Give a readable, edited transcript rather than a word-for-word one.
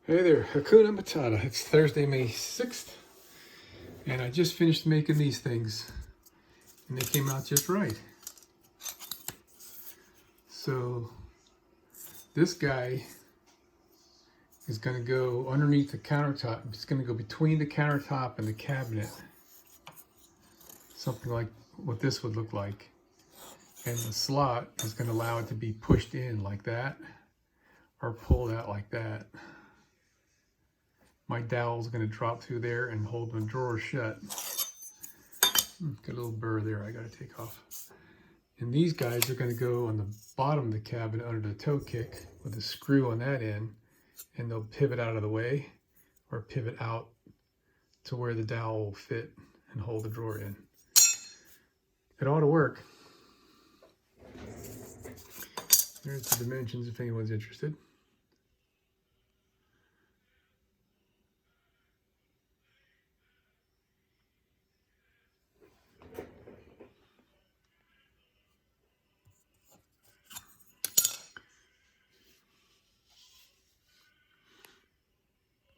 Hey there, Hakuna Matata. It's Thursday, May 6th, and I just finished making these things, and they came out just right. So this guy is going to go underneath the countertop. It's going to go between the countertop and the cabinet. Something like what this would look like. And the slot is going to allow it to be pushed in like that, or pulled out like that. My dowel is going to drop through there and hold the drawer shut. Got a little burr there I got to take off. And these guys are going to go on the bottom of the cabinet under the toe kick with a screw on that end, and they'll pivot out of the way or pivot out to where the dowel will fit and hold the drawer in. It ought to work. There's the dimensions if anyone's interested.